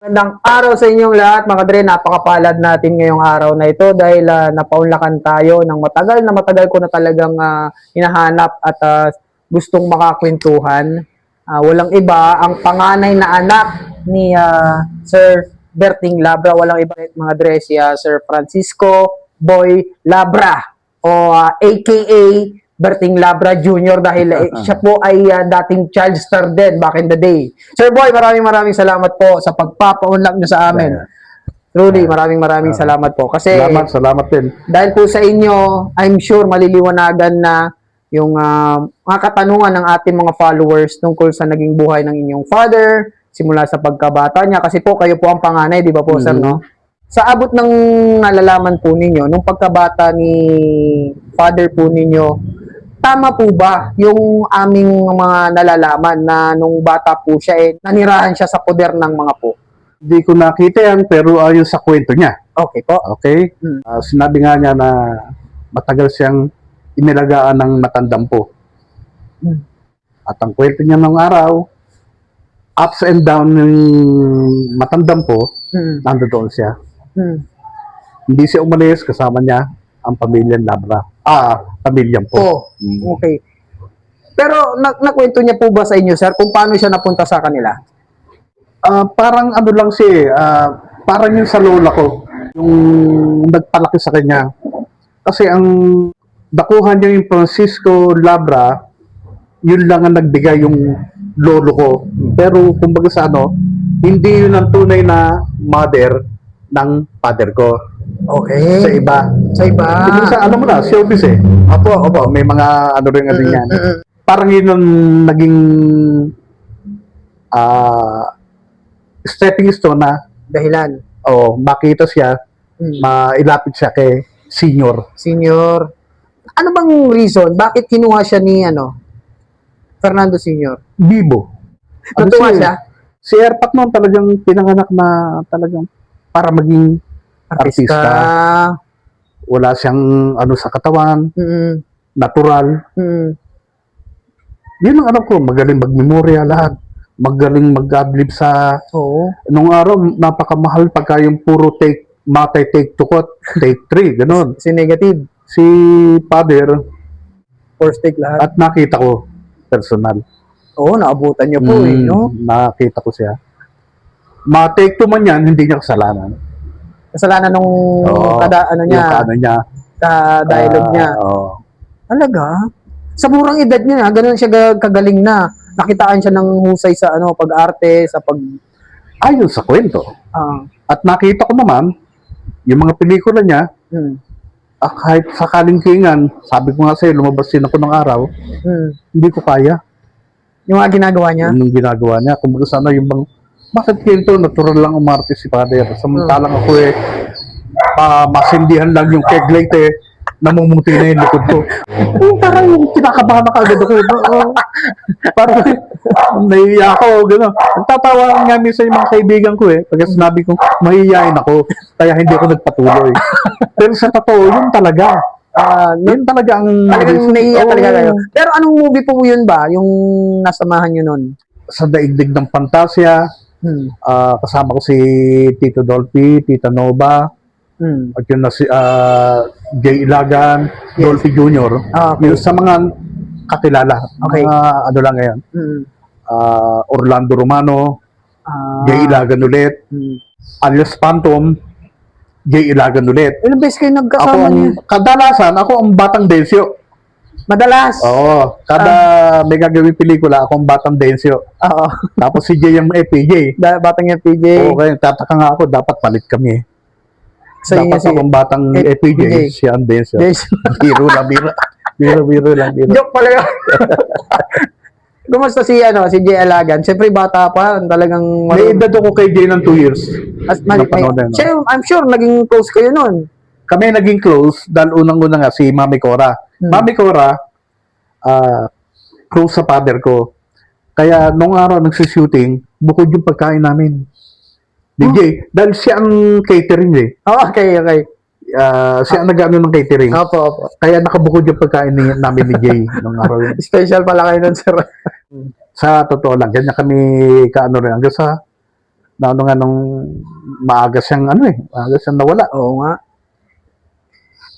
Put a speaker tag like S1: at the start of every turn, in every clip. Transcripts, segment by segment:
S1: Magandang araw sa inyong lahat mga Dre. Napakapalad natin ngayong araw na ito dahil napaunlakan tayo ng matagal ko na talagang hinahanap at gustong makakwentuhan. Walang iba, ang panganay na anak ni Sir Berting Labra, walang iba mga Dre, si Sir Francisco Boy Labra o aka Berting Labra Jr. dahil siya po ay dating child star din back in the day. Sir Boy, maraming salamat po sa pagpapaunlak niyo sa amin. Truly, maraming salamat po. Kasi
S2: Salamat din.
S1: dahil po sa inyo, I'm sure maliliwanagan na yung mga katanungan ng ating mga followers tungkol sa naging buhay ng inyong father, simula sa pagkabata niya. Kasi po, kayo po ang panganay, di ba po, sir, no? Sa abot ng nalalaman po ninyo, nung pagkabata ni father po ninyo, tama po ba yung aming mga nalalaman na nung bata po siya, nanirahan siya sa poder ng mga po?
S2: Hindi ko nakita yan, pero ayon sa kwento niya.
S1: Okay po.
S2: Okay? Sinabi nga niya na matagal siyang inilagaan ng matandampo. At ang kwento niya ng araw, ups and down ng matandampo, nandoon siya. Hindi siya umalis, kasama niya ang pamilyang Labra. Pamilyang po.
S1: Okay. Pero nakwento niya po ba sa inyo, sir, kung paano siya napunta sa kanila?
S2: Parang ano lang siya, parang yung sa lola ko, yung nagpalaki sa kanya. Kasi ang dakuhan niya yung Francisco Labra, yun lang ang nagbigay yung lolo ko. Pero kumbaga sa hindi yun ang tunay na mother ng father ko.
S1: Okay.
S2: Sa iba.
S1: Sa iba.
S2: Kumbaga sa mo na, showbiz eh. Opo, may mga rin yan. Parang yun ang naging stepping stone na
S1: Dahilan.
S2: makita siya, mailapit siya kay senior.
S1: Ano bang reason? Bakit kinuha siya ni Fernando Senior?
S2: Bibo.
S1: Natuwa siya?
S2: Si Erpat noon talagang pinanganak na talagang para maging artista. Wala siyang sa katawan, natural. Yun ang alam ko, magaling magmemorya lahat. Magaling mag-adlib sa... Nung araw, napakamahal pagka yung puro take tukot, take 3, gano'n.
S1: Si negative.
S2: Si father,
S1: First take lahat.
S2: at nakita ko, personal.
S1: Naabutan niyo po no?
S2: Nakita ko siya. Ma-take 2 man yan, hindi niya kasalanan.
S1: Kasalanan nung
S2: niya.
S1: Ka-dialogue niya. Talaga? Sa murang edad niya, ganun siya kagaling na. Nakitaan siya ng husay sa pag-arte, sa pag...
S2: Ayon sa kwento. At nakita ko naman, yung mga pelikula niya, kahit sa kalingkingan, sabi ko nga sa'yo, lumabas din ako ng araw, hindi ko kaya.
S1: Yung mga ginagawa niya?
S2: Yung ginagawa niya. Kung sana yung bang, bakit kwento, natural lang umarte si father. Samantalang ako masindihan lang yung keg light namumuti na yung likod ko. Parang kinakabahan na kagad ako. Parang nahihiya ako, gano'n. Nagtatawa nga minsan yung mga kaibigan ko pagka sinabi ko, mahihiyain ako, kaya hindi ako nagpatuloy. Pero sa totoo, yun talaga. Yun talaga ang...
S1: Talagang nahihiya talaga kayo. Pero anong movie po yun ba? Yung nasamahan nyo nun?
S2: Sa Daigdig ng Pantasya, kasama ko si Tito Dolphy, Tita Nova, at yun na si Jay Ilagan, Dolphy Jr. Yung sa mga kakilala, mga lang ngayon. Orlando Romano, Jay Ilagan ulit, alias Phantom, Jay Ilagan ulit.
S1: Ilang beses kayo nagkasama niya?
S2: Kadalasan, ako ang batang Densyo.
S1: Madalas?
S2: Oo. Kada may gagawin pelikula, ako ang batang Densyo. Tapos si Jay ang PJ.
S1: Batang yung PJ.
S2: Okay, tataka nga ako, dapat palit kami.
S1: So,
S2: dapat akong batang PJ, siya ang Densyo. Biro lang.
S1: Joke pala yun. Kumusta si Jay Alagan? Siyempre bata pa, talagang...
S2: May edad ako kay Jay ng 2 years.
S1: I'm sure naging close kayo nun.
S2: Kami naging close dahil unang-una nga si Mami Cora. Mami Cora, close sa father ko. Kaya nung araw nagsushooting, bukod yung pagkain namin. DJ, dahil siya ang catering
S1: Okay.
S2: Siya ang nag-ano ng catering.
S1: Opo.
S2: Kaya nakabukod yung pagkain namin ni Jay nung araw yun.
S1: Special pala kayo nun, sir.
S2: Sa totoo lang, ganyan kami rin. Hanggang sa Na ano nga nung maaga siyang nawala.
S1: Oo nga.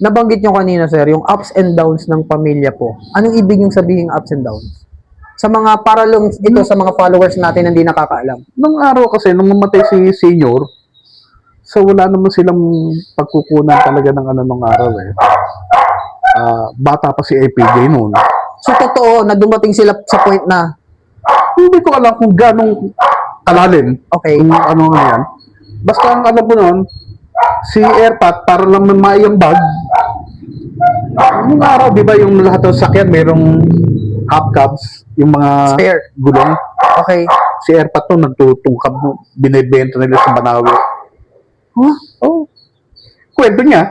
S1: Nabanggit nyo kanina, sir, yung ups and downs ng pamilya po. Anong ibig yung sabihin ups and downs? Sa mga paralong ito sa mga followers natin na hindi nakakaalam.
S2: Nung araw kasi, nung mamatay si senior, so wala naman silang pagkukunan talaga ng ano nung araw eh. Bata pa si APJ noon.
S1: So, totoo na dumating sila sa point na,
S2: Hindi ko alam kung ganong kalalim.
S1: okay,
S2: Kung ano na yan. Basta ang alam ko noon, si Airpat, para lang may maiambag, nung araw, di ba yung lahat ng sakyan, merong half cabs, yung mga
S1: spare.
S2: gulong.
S1: Okay.
S2: Si Airpat to, nagtutungkab, binibenta nila sa Banawe.
S1: Huh?
S2: Oh. Kwento niya.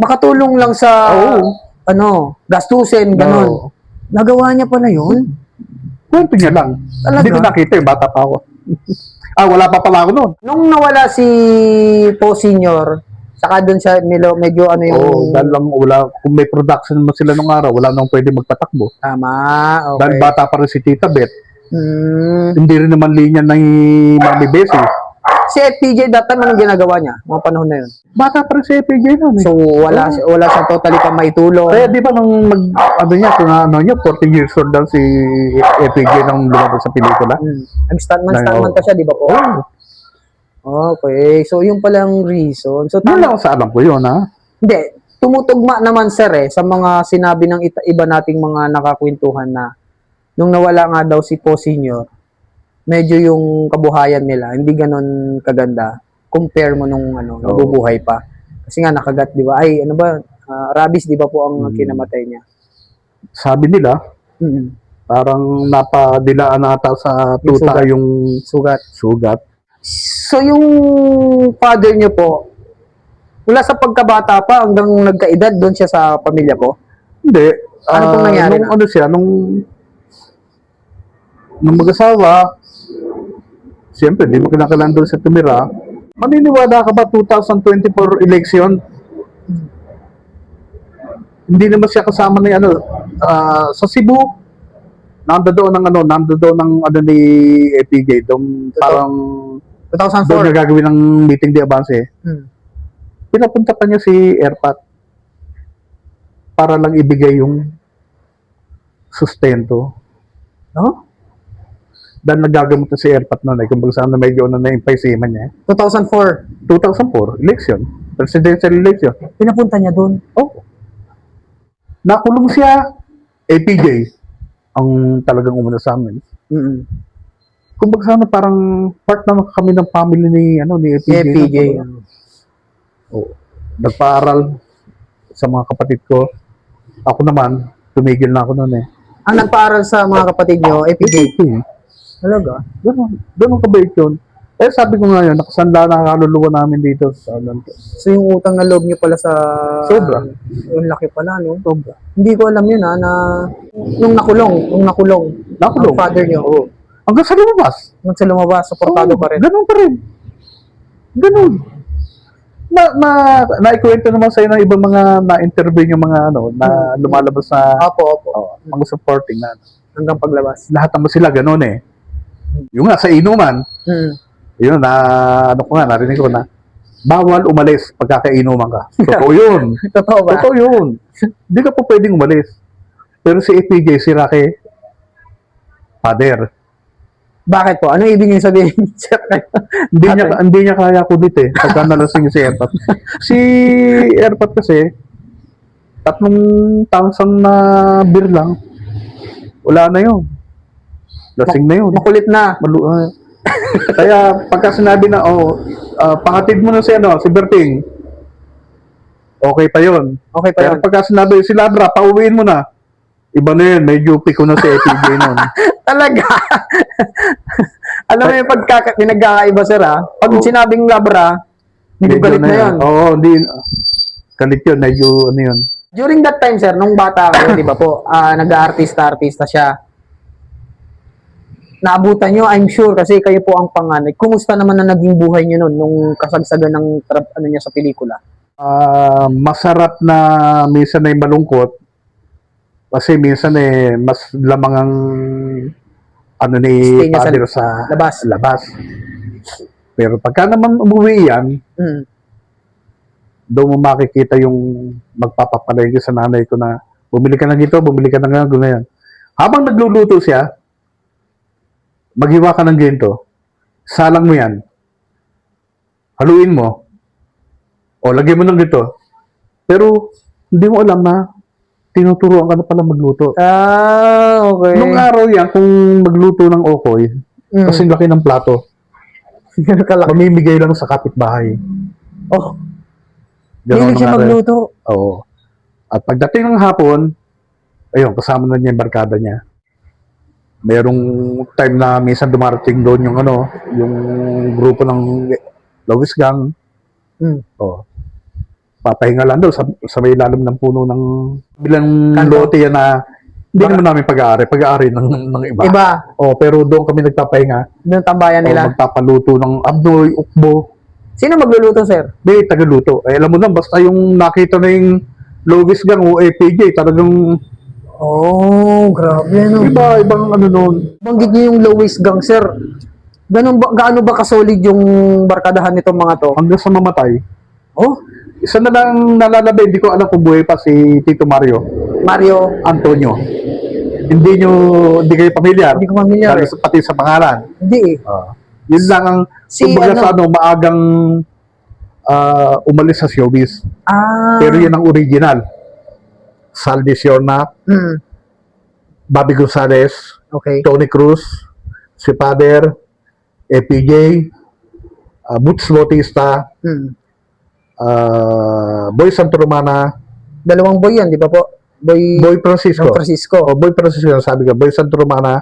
S1: Makatulong lang sa,
S2: Oo.
S1: gastusin, ganun.
S2: Oo.
S1: Nagawa niya pala yun?
S2: Kwento niya lang.
S1: Talaga?
S2: Hindi ko nakita yung bata pa ako. Wala pa pala ako noon.
S1: Nung nawala si Po Senior, saka doon siya medyo ano yung...
S2: Oo, dahil lang wala, kung may production naman sila nung araw, wala nang pwede magpatakbo.
S1: Tama, okay.
S2: Dahil bata pa rin si Tita Beth,
S1: Hmm.
S2: hindi rin naman linya ng Mami Bessie.
S1: Si FPJ that time, anong ginagawa niya? Mga panahon na yun.
S2: Bata pa rin si APJ noon eh.
S1: So, wala siyang totally pa maitulong.
S2: Kaya di ba nung ano niya, kung ano niya, 40 years old daw si APJ nung lumabas sa pelikula.
S1: Nag-stuntman pa siya, di ba po? Okay. So, yung palang reason. So,
S2: Yun lang sa alam ko yun, ha?
S1: Hindi. Tumutugma naman, sir, sa mga sinabi ng iba nating mga nakakwentuhan na nung nawala nga daw si Po Senior, medyo yung kabuhayan nila, hindi ganon kaganda. Compare mo nung nabubuhay pa. Kasi nga nakagat, di ba? Ay, ano ba? Rabies, di ba po ang kinamatay niya?
S2: Sabi nila, parang napadilaan ata sa tuta yung sugat.
S1: So, yung father niyo po, mula sa pagkabata pa hanggang nagkaedad, doon siya sa pamilya po?
S2: Hindi.
S1: Ano pong nangyari
S2: nung
S1: na?
S2: ano siya, nung mag-asawa, siyempre, di mo kinakailangan doon sa tumira. Maniniwala ka ba 2024 election? Hindi naman siya kasama ng sa Cebu. Nandoon ng ni APJ. Doon parang
S1: 2004?
S2: doon na gagawin ng meeting di avance. Pinapunta pa niya si Airpat para lang ibigay yung sustento.
S1: No?
S2: Dahil nagagamot na si Airpat noon kung baga saan na medyo na-impressiman niya.
S1: 2004?
S2: 2004, election. Presidential election.
S1: Pinapunta niya doon?
S2: Oh. Nakulong siya. APJ ang talagang umuna sa amin. Kung baga sana parang part naman kami ng family ni APJ. Nagpaaral sa mga kapatid ko. Ako naman, tumigil na ako noon eh.
S1: Ang nagpaaral sa mga kapatid niyo, APJ? Talaga?
S2: Ganun kabait yun. Eh sabi ko nga yun, nakasanla na kaluluwa namin dito sa Atlanta.
S1: So yung utang na loob niyo pala sa...
S2: Sobra.
S1: Yung laki pala, no?
S2: Sobra.
S1: Hindi ko alam yun, na nung nakulong, ang father niyo,
S2: Hanggang sa lumabas.
S1: nung sa lumabas, supportado pa rin.
S2: Ganun pa rin. Ganun. Naikwento naman sa'yo ng ibang mga na-interview yung mga na lumalabas sa
S1: Opo.
S2: mga supporting na
S1: Hanggang paglabas.
S2: lahat naman sila ganun eh. Yung nga sa inuman, yun narinig ko na bawal umalis pagkakainuman ka. Totoo yun.
S1: Totoo ba?
S2: Totoo yun. Hindi ka po pwedeng umalis. Pero si APJ, si Rocky, father.
S1: Bakit po? Ano ibig niyo sabihin?
S2: Hindi niya kaya kulit eh. Pagka nalasing si Airpat. Si Airpat kasi, 3,000 na beer lang. Wala na yun. Lasing na yun.
S1: Makulit na.
S2: Kaya pagka sinabi na, pangatid mo na si Berting, okay pa yun.
S1: Okay pa
S2: Pero
S1: yun.
S2: pagka sinabi, si Labra, pauwiin mo na. Iba na yun, medyo piko na si APJ nun.
S1: Talaga? Alam mo yung pinagkakaiba, sir, ha? Pag sinabing labra, medyo galit na yun.
S2: Oo, hindi. Galit yun, medyo yun.
S1: During that time, sir, nung bata kayo, di ba po, nag-aartista siya. Naabutan nyo, I'm sure, kasi kayo po ang panganay. Kumusta naman na naging buhay nyo nun, nung kasagsagan ng niya sa pelikula?
S2: Masarap na minsan ay malungkot. Kasi minsan mas lamang ang ni
S1: Stay niya
S2: father
S1: sa
S2: sa labas. Pero pagka naman umuwi yan,
S1: Mm.
S2: doon mo makikita yung magpapapalengke sa nanay ko na bumili ka na dito, bumili ka na ganyan. Habang nagluluto siya, maghiwa ka ng ginto, salang mo yan, haluin mo, o lagyan mo ng dito. Pero hindi mo alam na tinuturuan ka na pala magluto.
S1: Okay.
S2: Nung araw yan, kung magluto ng okoy, kasing laki ng plato,
S1: Kalaki.
S2: mamimigay lang sa kapitbahay.
S1: Oh,
S2: Ganun
S1: hilig siya
S2: ang araw.
S1: magluto.
S2: Oo. At pagdating ng hapon, ayun, kasama na niya yung barkada niya. Merong time na minsan dumarating doon yung yung grupo ng Lowis Gang.
S1: Mm.
S2: Oh. Papahinga lang doon sa may ilalim ng puno ng bilang
S1: Kanto.
S2: lote yan na hindi naman namin pag-aari ng iba.
S1: Iba,
S2: Oh, pero doon kami nagpapahinga.
S1: yung tambayan
S2: Oh,
S1: nila.
S2: magpapaluto ng abnoy, ukbo.
S1: Sino magluluto, sir?
S2: May tagaluto. Eh, alam mo na, basta yung nakita na yung Lowis Gang o APJ, talagang
S1: Oh, grabe, no?
S2: ibang noon.
S1: Banggit niyo yung Lowis Gang, sir. Gaano ba kasolid yung barkadahan nitong mga to?
S2: Hanggang sa mamatay.
S1: Oh,
S2: Isa na lang nalalabay, hindi ko alam kung buhay pa si Tito Mario
S1: Mario,
S2: Antonio. Hindi kayo pamilyar.
S1: hindi ko familiar.
S2: Dahil pati sa pangalan.
S1: Hindi eh.
S2: Yun lang ang,
S1: Si
S2: kumbaga
S1: ano?
S2: sa maagang umalis sa showbiz.
S1: Ah,
S2: Pero yun ang original. Saldi Siorna,
S1: mm,
S2: Bobby Gonzales,
S1: okay.
S2: Tony Cruz, si Father, APJ, Boots Bautista,
S1: Mm.
S2: Boy Santo Romana,
S1: Dalawang boy yan, di ba po?
S2: Boy Francisco.
S1: Francisco.
S2: Boy Francisco, sabi ka, Boy Santo Romana,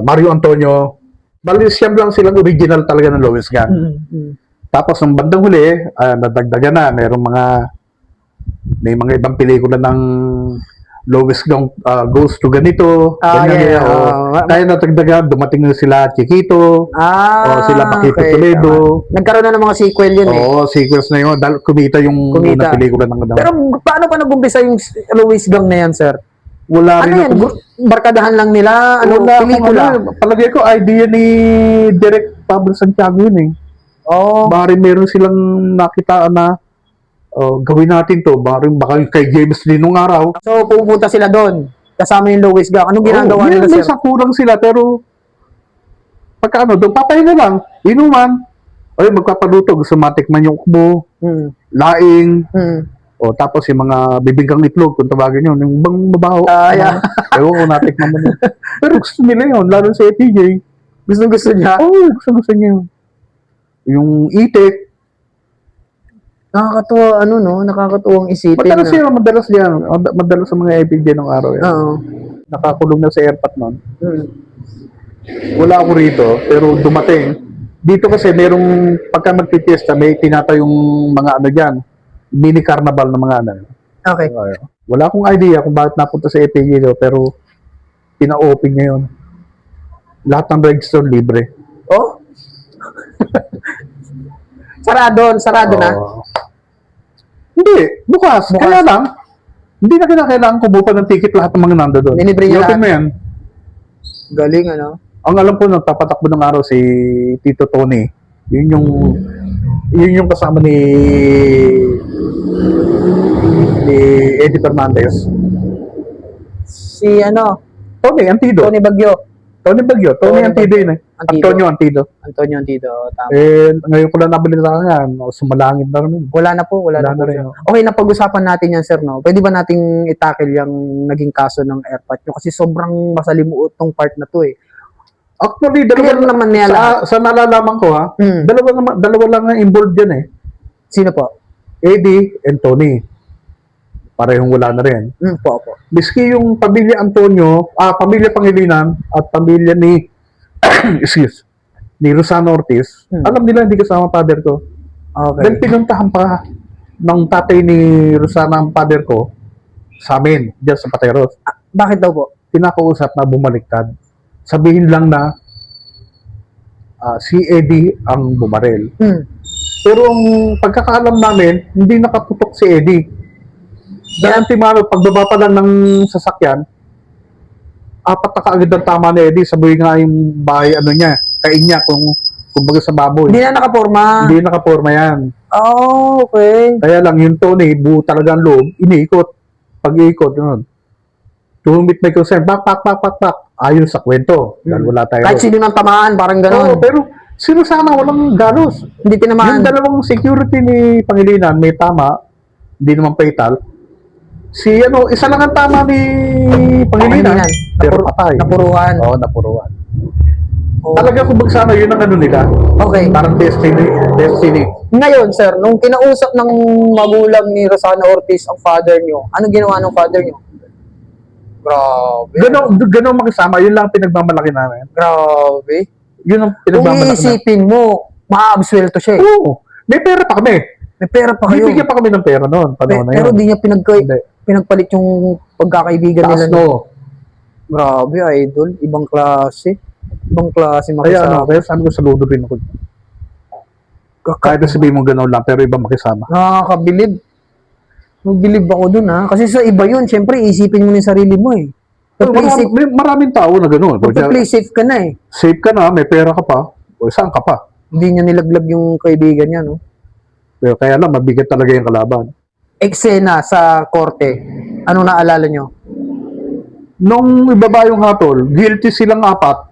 S2: Mario Antonio. Bali, siyam lang silang original talaga ng Lowis Gang.
S1: Mm, mm.
S2: Tapos, ng bandang huli, nadagdagan na. May mga ibang pelikula ng Lowis Gang goes to ganito.
S1: Yeah.
S2: Kaya nadagdagan, dumating na sila Chiquito, sila Paquito
S1: okay.
S2: Toledo.
S1: Nagkaroon na ng mga sequel yun eh.
S2: Oo, sequels na yun. Kumita yung
S1: Kumita.
S2: unang pelikula ng
S1: Pero paano pa nag-umpisa yung Lowis Gang na yan, sir?
S2: wala
S1: Ano
S2: rin
S1: yan?
S2: ako.
S1: Barkadahan lang nila? Ano,
S2: Wala akong
S1: pelikula?
S2: palagay ko, idea ni Direk Pablo Santiago yun eh.
S1: Oh,
S2: Bari meron silang nakitaan na gawin natin to. Baka kay James Lee nung araw.
S1: so pupunta sila doon. Kasama yung Lowis Gang. Anong ginagawa nila,
S2: May
S1: sir?
S2: sakulang sila, pero pagka doon, papahinga lang. Inuman. Ay, magpapaluto. Gusto matikman yung ukbo,
S1: Mm.
S2: laing,
S1: Mm.
S2: tapos yung mga bibingkang itlog, kung tawagin yun, yung bang mabaho.
S1: Yeah.
S2: Ewan ko, natikman mo yun. Pero gusto nila yun, lalo sa APJ.
S1: Gusto niya.
S2: Gusto niya yun. Yung itik,
S1: Nakakatuwa, nakakatuwang isipin.
S2: madalas sa mga APJ ng araw yan.
S1: Oo.
S2: Nakakulong na sa airpot nun.
S1: Mm.
S2: Wala ako rito, pero dumating. Dito kasi merong, pagka magpipiesta, may tinatayong mga dyan, mini carnival ng mga
S1: Okay.
S2: Wala akong idea kung bakit napunta sa APJ do, pero pina-open niya yun. Lahat ng register libre.
S1: Oh? Sarado na?
S2: Hindi, bukas. Kaya lang, hindi na kinakailangan kumuha ng ticket lahat ng mga nando doon.
S1: Nilibre niya
S2: I-open
S1: lahat?
S2: mo yan.
S1: Galing,
S2: Ang alam ko, nagpapatakbo ng araw si Tito Tony. Yun yung kasama ni Eddie Fernandez.
S1: Si
S2: Tony Antido.
S1: Tony Bagyo.
S2: Tony Antido yun eh.
S1: Antido.
S2: Antonio.
S1: Antonio Antido. Tama.
S2: Ngayon ko lang nabalitaan yan. Sumalangin na rin.
S1: Wala na po
S2: Wala na
S1: po
S2: rin,
S1: siya.
S2: no?
S1: Okay, napag-usapan natin yan, sir, no? Pwede ba nating itakil yung naging kaso ng airpot nyo? Kasi sobrang masalimuot tong part na to eh.
S2: Actually,
S1: Clear naman niya lahat.
S2: sa nalalaman ko ha,
S1: Hmm.
S2: dalawa lang ang involved dyan eh.
S1: Sino po?
S2: Eddie and Tony. Parehong wala na rin.
S1: Po.
S2: Miski yung pamilya Antonio, pamilya Pangilinan at pamilya ni ni Rosano Ortiz, alam nila hindi kasama father ko.
S1: Okay.
S2: Then pinuntahan pa ng tatay ni Rosana ang father ko sa amin, dyan sa Pateros.
S1: Bakit daw po?
S2: Pinakausap na bumaliktad. Sabihin lang na si Eddie ang bumarel.
S1: Hmm.
S2: Pero ang pagkakaalam namin, hindi nakaputok si Eddie. Dahil timano, pagbaba pa lang ng sasakyan, apat na kaagad ang tama ni Eddie. Sabi nga yung bahay, niya, kain niya kung kumbaga sa baboy.
S1: Hindi na nakaporma.
S2: Hindi nakaporma yan.
S1: Oh, okay.
S2: Kaya lang, yung Tony, buo talaga ang loob, iniikot. Pag-iikot, yun. To whom it may concern, pak. Ayon sa kwento. Dahil wala tayo.
S1: Kahit sino nang tamaan, parang gano'n.
S2: Oo, pero sino sana walang galos?
S1: Hindi tinamaan.
S2: Yung dalawang security ni Pangilinan, may tama, hindi naman fatal. Si ano, isa lang ang tama ni Pangilinan, pero patay.
S1: Napuruhan.
S2: Oo, napuruhan.
S1: Oo.
S2: Talaga kung sana yun ang ano nila.
S1: Okay.
S2: Parang destiny.
S1: Ngayon, sir, nung kinausap ng magulang ni Rosana Ortiz ang father nyo, ano ginawa ng father nyo? Grabe.
S2: Ganun makisama, yun lang ang pinagmamalaki namin.
S1: Grabe.
S2: Yun ang
S1: Kung
S2: pinagmamalaki namin.
S1: iisipin mo, maaabswelto siya eh.
S2: Oo, may pera pa kami.
S1: May pera pa kayo.
S2: Bibigyan pa kami ng pera noon, panahon na
S1: Pero
S2: yun.
S1: di niya
S2: Hindi.
S1: pinagpalit yung pagkakaibigan
S2: Taas
S1: nila.
S2: no.
S1: Grabe, idol. Ibang klase. Ibang klase
S2: Kaya
S1: makisama.
S2: kaya sabi ko saludo rin ako. Kahit na sabihin mo gano'n lang, pero iba makisama.
S1: Nakakabilib. Nagbilib ako dun ha. Kasi sa iba yun, syempre isipin mo yung sarili mo eh. Play safe.
S2: May maraming tao na gano'n.
S1: Play safe ka na eh.
S2: Safe ka na, may pera ka pa, o saan ka pa?
S1: Hindi niya nilaglag yung kaibigan niya, no?
S2: Pero kaya lang, mabigat talaga yung kalaban.
S1: Eksena sa korte. Ano naalala nyo?
S2: Nung ibaba yung hatol, guilty silang 4.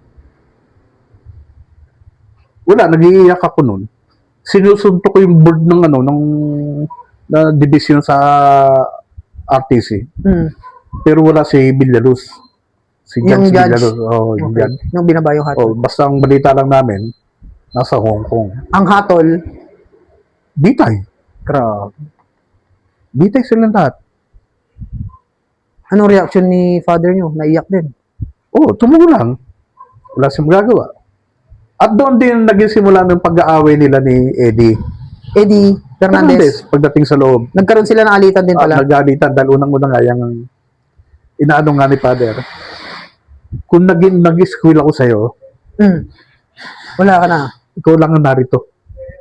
S2: Wala, nag-iiyak ako nun. Sinusunto ko yung board ng na division sa RTC.
S1: Hmm.
S2: Pero wala si Villaluz. Si
S1: Yung
S2: Judge
S1: judge?
S2: Villaluz. Oo, yung
S1: Okay.
S2: judge.
S1: Nung binaba yung hatol.
S2: Oh, basta ang balita lang namin, nasa Hong Kong.
S1: Ang hatol,
S2: Bitay.
S1: grabe.
S2: Bitay silang lahat.
S1: Anong reaction ni father nyo? Naiyak din.
S2: Oo, tumugo lang. Wala siyang magagawa. At doon din naging simula ng pag-aaway nila ni Eddie
S1: Eddie Fernandez.
S2: pagdating sa loob.
S1: Nagkaroon sila ng alitan din pala.
S2: Nagalitan dahil unang-unang nga yung inaano nga ni Father. Kung nag-squill ako sa'yo,
S1: Hmm. Wala ka na.
S2: ikaw lang ang narito.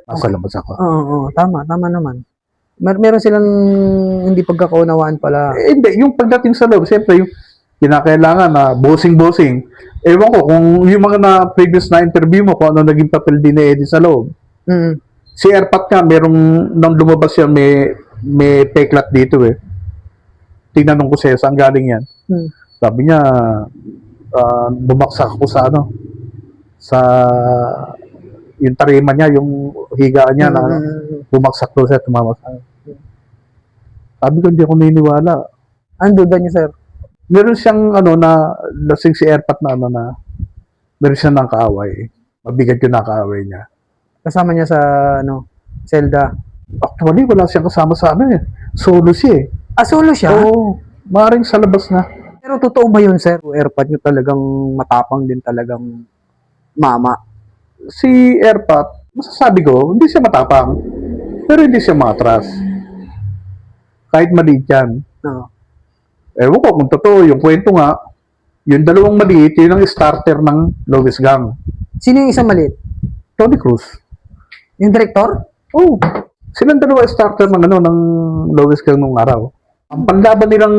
S2: Nasa labas ako.
S1: Oo, tama naman. Meron silang hindi pagkakaunawaan pala.
S2: Hindi, yung pagdating sa loob, siyempre yung kinakailangan na bossing. Ewan ko, kung yung mga previous na interview mo, kung ano naging papel din ni Eddie sa loob.
S1: Hmm.
S2: Si Erpat nga, nang lumabas yan, may peklat dito eh. Tinanong ko siya, saan galing yan?
S1: Hmm.
S2: Sabi niya, bumaksak ako sa yung tarima niya, yung higaan niya, na bumaksak doon siya, tumama sa akin. Sabi ko, hindi ako naniniwala.
S1: Ang duda niyo, sir?
S2: Meron siyang, na, lasing si Erpat na, meron siyang nakaaway. Mabigat yung nakaaway niya.
S1: Kasama niya sa, Zelda.
S2: Actually, wala siyang kasama sa amin eh. Solo siya eh.
S1: Solo siya?
S2: Oo, maaaring sa labas na.
S1: Pero totoo ba yun, sir? Airpod nyo talagang matapang din talagang mama.
S2: Si Erpat, masasabi ko, hindi siya matapang. Pero hindi siya matras. Kahit maliit yan.
S1: No.
S2: Ewan ko kung totoo, yung kwento nga, yung dalawang maliit, yun ang starter ng Lois Gang.
S1: Sino yung isang maliit?
S2: Tony Cruz.
S1: Yung director?
S2: Oh, silang dalawa starter ng Lois Gang nung araw. Ang panlaban nilang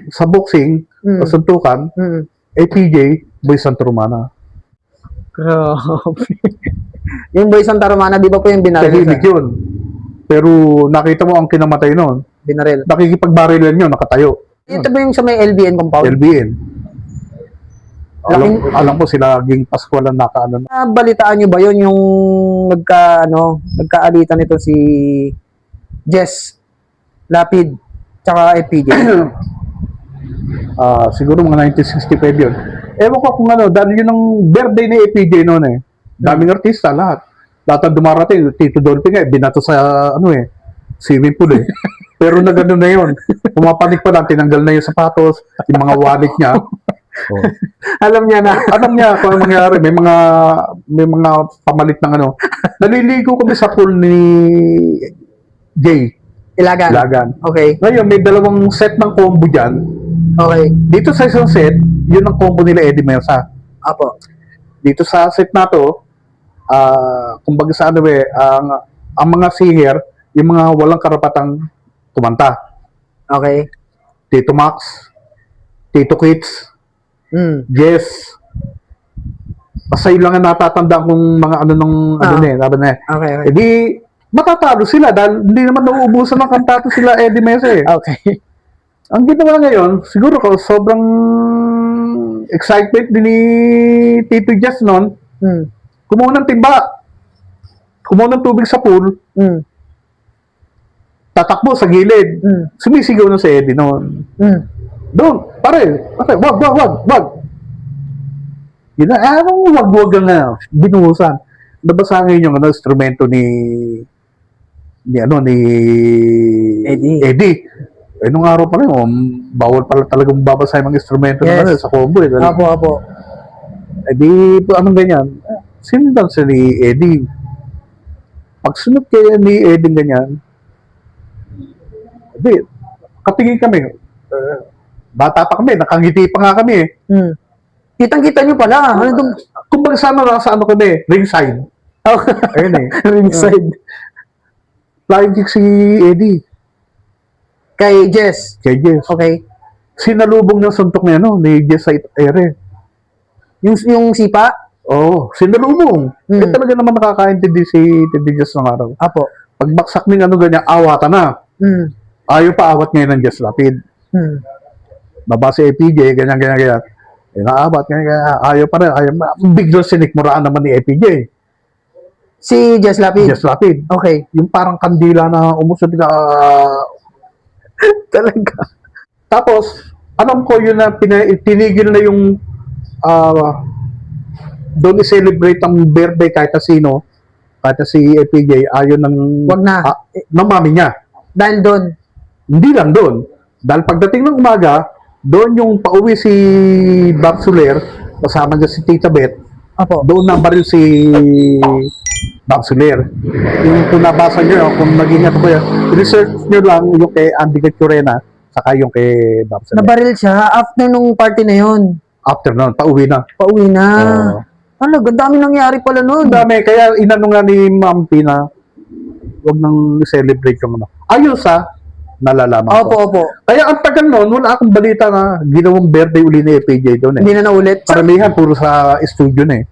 S2: sa boxing, o suntukan, APJ, Boy Santa Romana.
S1: Grabe. Yung Boy Santa Romana, di ba po yung binaril?
S2: Tahimik yun. Pero nakita mo ang kinamatay noon.
S1: Binaril.
S2: Nakikipagbarilan yun, nakatayo.
S1: Ito ba yung sa may LBN compound?
S2: LBN. Alam ko sila ging Pascual ang nakaano.
S1: Balitaan nyo ba yun yung nagkaalitan nito si Jess Lapid tsaka FPJ?
S2: Siguro mga 1965 yun. Ewan ko kung dahil yun ang birthday ni APJ noon eh. Daming artista, lahat. Lahat ang dumarating, Tito Dolphy nga, binato sa swimming pool eh. Pero na gano'n na yun. Pumapanik pa lang, tinanggal na yung sapatos, yung mga wallet niya. Oh.
S1: Alam niya na.
S2: Alam niya kung ano mangyari. May mga pamalit ng Naliligo kami sa pool ni Jay.
S1: Ilagan. Okay.
S2: Ngayon, may dalawang set ng combo dyan.
S1: Okay.
S2: Dito sa isang set, yun ang combo nila Eddie Mesa.
S1: Apo.
S2: Dito sa set na to, kumbaga sa ang mga singer, yung mga walang karapatang kumanta.
S1: Okay.
S2: Tito Max, Tito Kits, Jess, Basta yun lang ang natatanda kung mga ano nung ano na eh, laban na eh.
S1: Okay, okay.
S2: Eh di, matatalo sila dahil hindi naman nauubusan ng kantato sila Eddie Mesa eh.
S1: Okay.
S2: Ang ginawa ngayon, siguro ko sobrang excitement din ni Tito Jazz noon,
S1: Mm.
S2: kumuha ng timba, kumuha ng tubig sa pool,
S1: Mm.
S2: tatakbo sa gilid,
S1: Mm.
S2: sumisigaw na si Eddie noon.
S1: Mm.
S2: Doon, pare, wag. Yun na, anong wag ang binuhusan. Nabasa ngayon yung instrumento ni Eddie. Eh, nung araw pa rin, bawal pala talagang babasa yung mga instrumento
S1: Yes.
S2: sa combo eh.
S1: Apo.
S2: Eh di, anong ganyan? Sinundan siya ni Eddie. Pag sunod kaya ni Eddie ganyan, di, katingin kami. Bata pa kami, nakangiti pa nga kami eh.
S1: Mm. Kitang-kita nyo pala. Ano itong
S2: Kumbaga sana nasa ano kami, ringside. Ayun eh.
S1: ringside?
S2: Flying kick si Eddie.
S1: Kay Jess.
S2: Kay Jess.
S1: Okay.
S2: Sinalubong ng suntok niya, ni Jess sa ere.
S1: Yung sipa?
S2: Oo, sinalubong.
S1: Hmm.
S2: Eh talaga naman nakakaintindi si Jess ng araw.
S1: Apo.
S2: Pagbaksak ng ano ganyan, awatan na.
S1: Mm.
S2: Ayaw pa awat ngayon ng Jess Lapid.
S1: Mm.
S2: Baba si APJ, ganyan. Eh, naabot, ganyan. Ayaw pa rin. Biglang sinikmuraan naman ni APJ.
S1: Si Jess Lapid?
S2: Jess Lapid.
S1: Okay.
S2: Yung parang kandila na umusod ka. Talaga. Tapos, alam ko yun na tinigil na yung doon i-celebrate ang birthday kahit na sino. Kahit na si APJ, ayaw ng
S1: Wag na.
S2: ng mami niya.
S1: Dahil doon.
S2: Hindi lang doon. Dahil pagdating ng umaga, doon yung pauwi si Bob Soler, kasama niya si Tita Beth,
S1: Apo.
S2: doon na baril si Bob Soler. Yung kung nabasa nyo, kung nag-ingat ko yan, research nyo lang yung kay Andy Gatchurena, saka yung kay Bob Soler.
S1: Nabaril siya after nung party na yon.
S2: After nun, pauwi na.
S1: Pauwi na.
S2: Oo.
S1: Ano, dami nangyari pala
S2: Ang
S1: nun.
S2: dami, kaya inano nga ni Ma'am Pina, huwag nang celebrate yung ano. Ayos nalalaman ko.
S1: Opo.
S2: Kaya ang tagal noon, wala akong balita na ginawang birthday uli ni APJ doon eh.
S1: Hindi na naulit.
S2: Karamihan, puro sa studio na eh.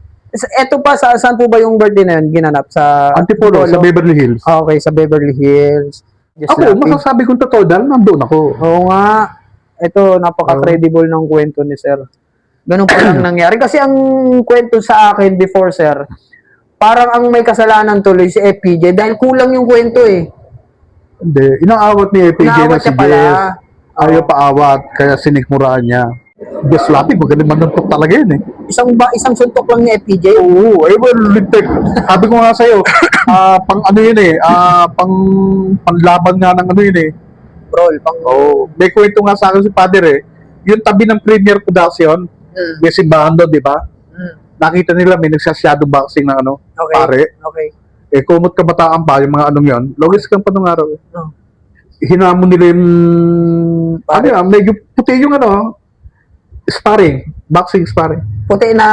S1: Eto pa, saan po ba yung birthday na yun ginanap? Sa
S2: Antipolo, sa Beverly Hills.
S1: Okay, sa Beverly Hills. Just
S2: Ako,
S1: Lapid.
S2: masasabi kong totoo dahil nandun ako.
S1: Oo nga. Ito, napaka-credible ng kwento ni Sir. Ganun pa lang nangyari. Kasi ang kwento sa akin before, Sir, parang ang may kasalanan tuloy si FPJ dahil kulang yung kwento eh.
S2: Hindi, inaawat ni APJ na
S1: Inaawat
S2: si
S1: niya pala.
S2: Jess. Ayaw paawat, kaya sinikmuraan niya. Jess Lapid, magaling manuntok talaga yun eh.
S1: Isang suntok lang ni FPJ.
S2: Oo, lintik. Sabi ko nga sa'yo, pang ano yun eh, panlaban nga ng ano yun eh.
S1: Brawl.
S2: May kwento nga sa akin si Father eh. Yung tabi ng Premier Production, may simbahan doon, di ba? Nakita nila may nagsasyado boxing ng ano,
S1: Okay.
S2: pare.
S1: Okay.
S2: Eh, kumot kabataan pa, yung mga anong yun. Logis kang pa nung araw.
S1: Oh.
S2: Hinamon nila yung,
S1: Pare.
S2: medyo puti yung ano, sparring, boxing sparring.
S1: Puti na,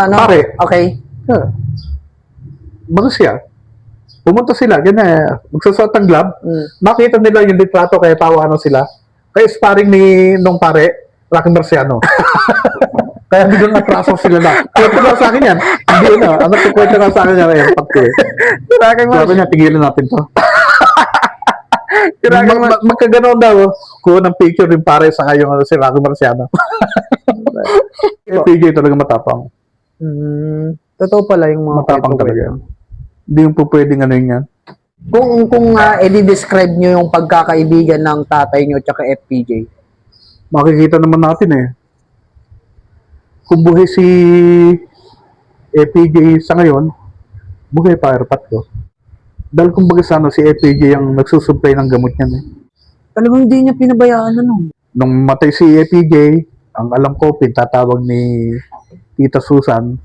S1: ano?
S2: Pare.
S1: Okay.
S2: Yeah. Bago siya. Pumunta sila, ganyan, magsusot ng glove. Nakita nila yung litrato, kaya tawanan sila. Kaya sparring ni nung pare, Rocky Marciano. Kaya biglang atraso sila na. Kwento na sa akin yan. Hindi na. Ang nagkukwento na sa akin yan. Ayan, pagko eh. Sabi niya, tigilan natin to. Magkaganoon daw. Kuha ng picture yung pare sa kayong si Rocky Marciano. PJ talaga matapang.
S1: Totoo pala yung mga
S2: Matapang
S1: kwento.
S2: talaga yan. Hindi yung po pwedeng ano yun yan.
S1: Kung i-describe nyo yung pagkakaibigan ng tatay nyo at FPJ.
S2: Makikita naman natin eh. Kung buhay si FPJ sa ngayon, buhay pa airpat ko. Dahil kumbaga sa ano, si FPJ ang nagsusupply ng gamot niyan eh.
S1: Talagang hindi niya pinabayaan ano.
S2: Nung matay si FPJ, ang alam ko, pintatawag ni Tita Susan,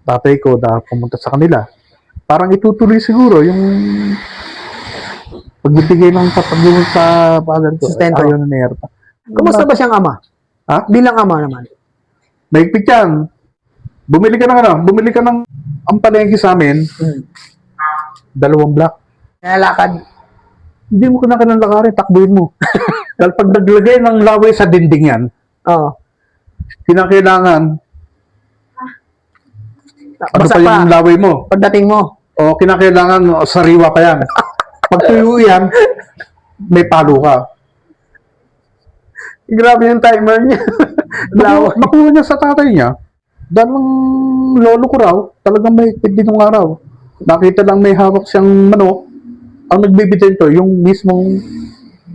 S2: tatay ko na pumunta sa kanila. Parang itutuloy siguro yung pagbibigay ng kapag sa father ko.
S1: Sustento.
S2: Ayaw na ni Erpa.
S1: Kumusta ba siyang ama?
S2: Ha?
S1: Bilang ama naman.
S2: Mahigpit yan. Bumili ka ng ang palengke sa amin, 2 block.
S1: Nalakad.
S2: Hindi mo kinakailangan lakarin, takbuhin mo. Dahil pag naglagay ng laway sa dinding yan,
S1: Oo.
S2: kinakailangan, ano
S1: Basta
S2: pa
S1: pa,
S2: yung laway mo?
S1: pagdating mo.
S2: O kinakailangan, sariwa pa yan. Pag tuyo yan, may palo ka.
S1: Grabe yung timer niya.
S2: Nakuha niya sa tatay niya. Dahil ng lolo ko raw, talagang may higpit din ng araw. Nakita lang may hawak siyang manok. Ang nagbibitento, yung mismong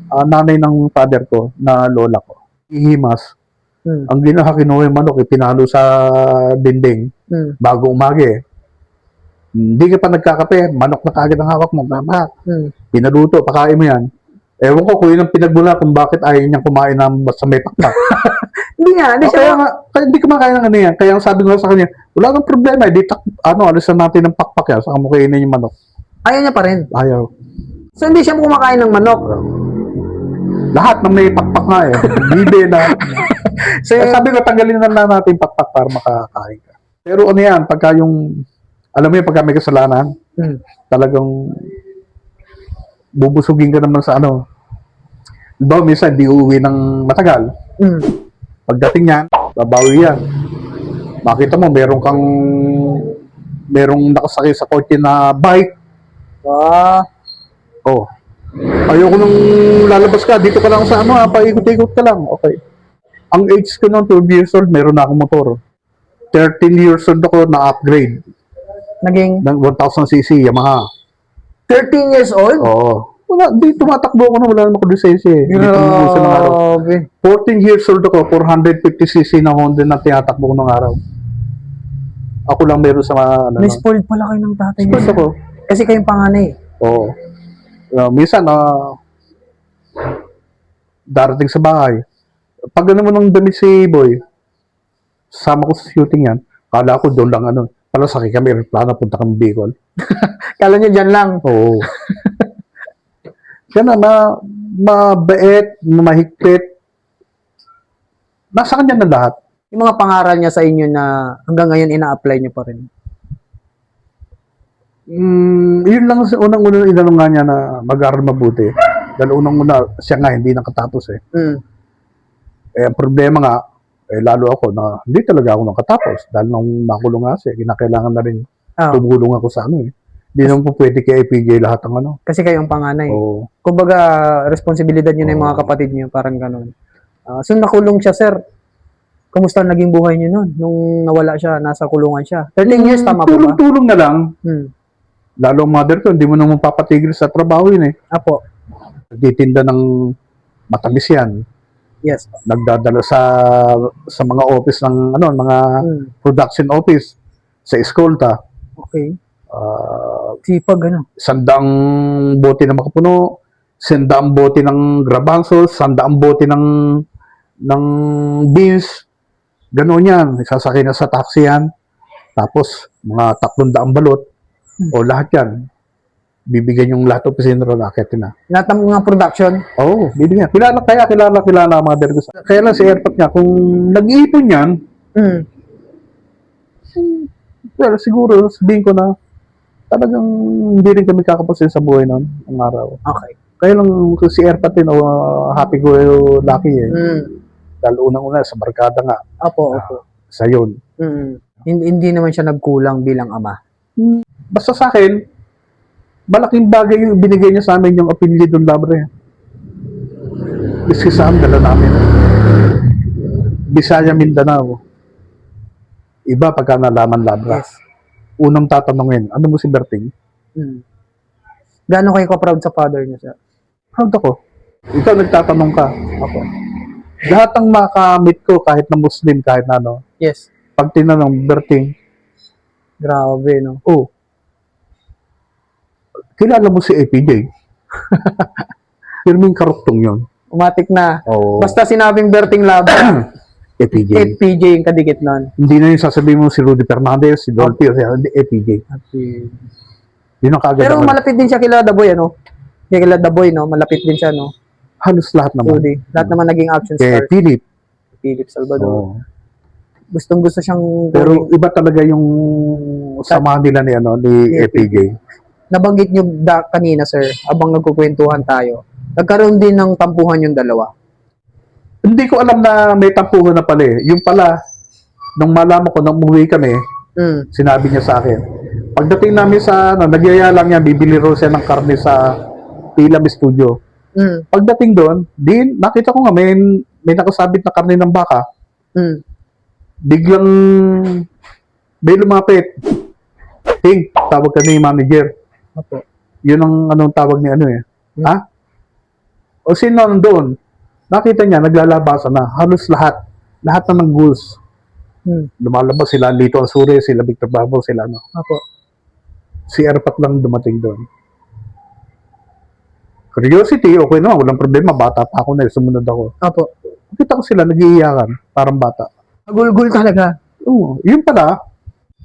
S2: nanay ng father ko, na lola ko. Ihimas. Ang ginawa, kinuha yung manok, ipinalo sa dinding bago umagi. Hindi ka pa nagkakape, manok na kagad ang hawak mo, mama. Pinaluto, pakain mo yan. Ewan ko kung yun ang pinagbula kung bakit ayaw niyang kumain ng basta may pakpak.
S1: Hindi nga, hindi siya.
S2: Kaya hindi kumakain ng ano yan. Kaya ang sabi ko sa kanya, wala nang problema, alisan natin ng pakpak yan, saka mo kainin yung manok.
S1: Ayaw niya pa rin.
S2: Ayaw.
S1: So, hindi siya kumakain ng manok.
S2: Lahat ng may pakpak nga eh. Bibe na.
S1: So,
S2: Kaya sabi ko, tanggalin na lang natin pakpak para makakain ka. Pero ano yan, pagka yung, alam mo yung pagka may kasalanan, talagang bubusugin ka naman sa ano. Diba, minsan di uuwi ng matagal. Pagdating niyan, babawi yan. Makita mo, merong nakasakay sa kotse na bike. Oh. Ayoko nung lalabas ka, dito ka lang sa ano paikot-ikot ka lang. Okay. Ang age ko noon, 12 years old, meron na akong motor. 13 years old ako na-upgrade.
S1: Naging
S2: Ng 1000cc Yamaha.
S1: 13 years old?
S2: Oo. Wala, di tumatakbo ako na wala naman ako lisensya eh. Di tumubusan ng araw.
S1: Grabe.
S2: 14 years old ako, 450cc na Honda na tinatakbo ko ng araw. Ako lang meron sa mga ano.
S1: Na-spoiled pala kayo ng tatay
S2: Spoiled
S1: niya.
S2: ako.
S1: Kasi kayong panganay.
S2: Oo. Minsan, darating sa bahay. Pag ano mo nang damit si Boy, sama ko sa shooting yan, kala ko doon lang ano. Pala sakay kami, aeroplano, punta kami Bicol.
S1: Kala niyo dyan lang.
S2: Oo. Yan na, mabait, mahigpit. Nasa kanya na lahat.
S1: Yung mga pangaral niya sa inyo na hanggang ngayon ina-apply niyo pa rin.
S2: Yun lang sa unang-unang inanong nga niya na mag-aaral mabuti. Dahil unang-una, siya nga hindi nakatapos eh. Ang problema nga, lalo ako na hindi talaga ako nakatapos. Dahil nung nakulong nga siya, kinakailangan na rin tumulong ako sa ano eh. Hindi naman po pwede kay APJ lahat ng ano.
S1: Kasi kayong panganay.
S2: Oo.
S1: Kumbaga, responsibilidad niyo na yung mga kapatid niyo, parang ganun. So, nakulong siya, sir. Kumusta naging buhay niyo nun? Nung nawala siya, nasa kulungan siya. 13 years, tama po ba?
S2: Tulong-tulong na lang. Lalo ang mother ko, hindi mo naman papatigil sa trabaho yun eh.
S1: Apo.
S2: Nagtitinda ng matamis yan.
S1: Yes.
S2: Nagdadala sa mga office ng ano, mga production office sa eskolta.
S1: Okay. Sipag, ano?
S2: 100 bote na makapuno, 100 bote ng grabansos, 100 bote ng beans. Gano'n yan. Isasakay na sa taxi yan. Tapos, mga 300 balot. O lahat yan. Bibigyan yung lahat opisina ron, akitin na.
S1: Lahat ng mga production?
S2: Oo, bibigyan. Kilala ang mga ko. Kaya lang si airport niya, kung nag-iipon yan, well, siguro, sabihin ko na, talagang hindi rin kami kakapasin sa buhay nun, ang araw.
S1: Okay.
S2: Kaya lang si airport din, happy go lucky eh. Dahil unang-una, sa barkada nga.
S1: Opo.
S2: Sa yun.
S1: Hindi naman siya nagkulang bilang ama.
S2: Basta sa akin, malaking bagay yung binigay niya sa amin yung Apelidon Labre. Biski sa amin, dala namin. Bisaya, Mindanao. Iba pagka nalaman Labra.
S1: Yes.
S2: Unang tatanungin, ano mo si Berting?
S1: Gaano kayo ka-proud sa father niyo, sir?
S2: Proud ako. Ikaw nagtatanong ka. Ako. Lahat ng makamit ko, kahit na Muslim, kahit na ano,
S1: Yes.
S2: pag tinanong, Berting,
S1: Grabe, no?
S2: oh, kilala mo si APJ? Firming karuktong yun.
S1: Umatik na.
S2: Oo.
S1: Basta sinabing Berting Laban,
S2: APJ.
S1: PJ yung kadikit nun.
S2: Hindi na yung sasabihin mo si Rudy Fernandez, si Dolphy, o si APJ. Yun ang kaagad.
S1: Pero malapit din siya kila The Boy, ano? Kila The Boy, no? Malapit din siya, no?
S2: Halos lahat naman.
S1: Rudy. Lahat naman naging action
S2: Kay
S1: star.
S2: Philip.
S1: Philip Salvador.
S2: Oo.
S1: Gustong-gusto siyang
S2: Pero iba talaga yung samahan nila ni APJ.
S1: nabanggit nyo kanina, sir, abang nagkukwentuhan tayo. Nagkaroon din ng tampuhan yung dalawa.
S2: Hindi ko alam na may tampuhan na pala eh. Yung pala, nung malaman ko, nung umuwi kami, sinabi niya sa akin. Pagdating namin sa, nagyaya lang niya, bibili raw siya ng karne sa Pilam Studio. Pagdating doon, nakita ko nga, may nakasabit na karne ng baka. Biglang, may lumapit. Ting, tawag ka ni manager.
S1: Opo.
S2: Yun ang anong tawag ni ano eh. Ha? O sino nandun? Nakita niya, naglalabasan na. Halos lahat. Lahat na ng ghouls. Lumalabas sila, Lito Ansure, sila Victor Bravo, sila ano.
S1: Opo.
S2: Si Erpat lang dumating doon. Curiosity, okay naman, walang problema. Bata pa ako na, sumunod ako.
S1: Opo.
S2: Nakita ko sila, nag-iiyakan, parang bata.
S1: Gulgul talaga.
S2: Oo, yun pala.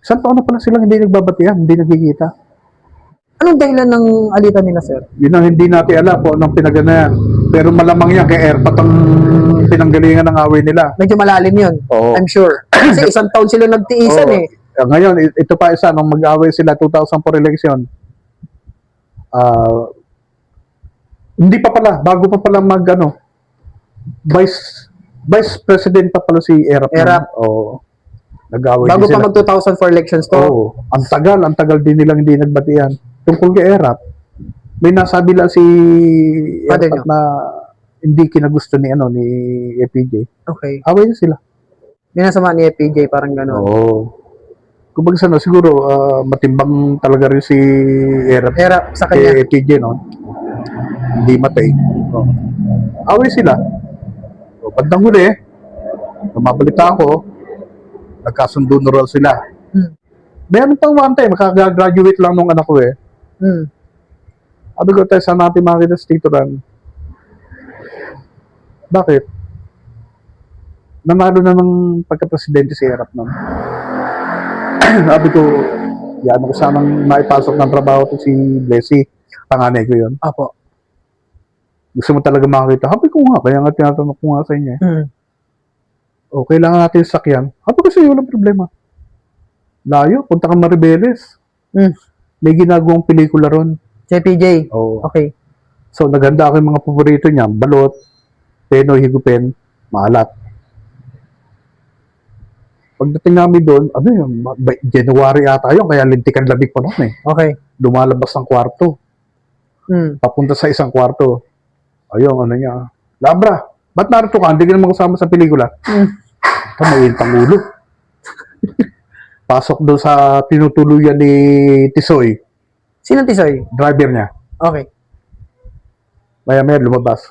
S2: Isang taon na pala silang hindi nagbabatian, hindi nagkikita.
S1: Anong dahilan ng alitan nila, sir?
S2: Yun ang hindi natin alam kung anong pinaganayan. Pero malamang yan, kay Erpat ang pinanggalingan ng away nila.
S1: Medyo malalim yun.
S2: Oo.
S1: I'm sure. Kasi isang taon sila nagtiisan
S2: Oo.
S1: eh.
S2: Ngayon, ito pa isa, nung mag-away sila 2004 election, hindi pa pala, bago pa pala Vice President pa pala si Erap.
S1: Erap.
S2: Oo. Nag-away
S1: Bago
S2: din
S1: pa
S2: sila.
S1: mag 2004 elections to.
S2: Oo. Ang tagal din nilang hindi nagbatian. Tungkol kay Erap, may nasabi lang si
S1: Father
S2: Erap na hindi kinagusto ni APJ.
S1: Okay.
S2: Away na sila.
S1: Dinasama ni FPJ, parang gano'n.
S2: Oo. Kumbaga sana, siguro, matimbang talaga rin si Erap.
S1: Erap sa kanya.
S2: Kay APJ, no? Hindi matay. Oh. Away sila. O, bandang huli, mabalita ako, nagkasundo na raw sila. Meron pang one time, makaka-graduate lang nung anak ko eh. Sabi ko, tayo, saan natin makakita sa Tito Ran? Bakit? Nanalo na ng pagka-presidente si Erap nun. Sabi ko, yan ko sanang maipasok ng trabaho to si Blessy. Panganay ko yun.
S1: Apo.
S2: Gusto mo talaga makakita? Sabi ko nga, kaya nga tinatanong ko nga sa inyo eh. O, kailangan natin sakyan. Sabi ko sa'yo, walang problema. Layo, punta kang Maribeles. May ginagawang pelikula ron.
S1: JPJ.
S2: Oo.
S1: Okay.
S2: So, naganda ako yung mga paborito niya. Balot, Penoy, Higupen, Maalat. Pagdating namin doon, ano yun, January ata yun, kaya lintikan labig pa noon eh.
S1: Okay.
S2: Lumalabas ng kwarto. Papunta sa isang kwarto. Ayun, ano niya. Labra, ba't narito ka? Hindi ka naman kasama sa pelikula. Ito, may intang ulo. Pasok doon sa tinutuluyan ni Tisoy.
S1: Sino Tisoy?
S2: Driver niya.
S1: Okay.
S2: Maya-maya lumabas.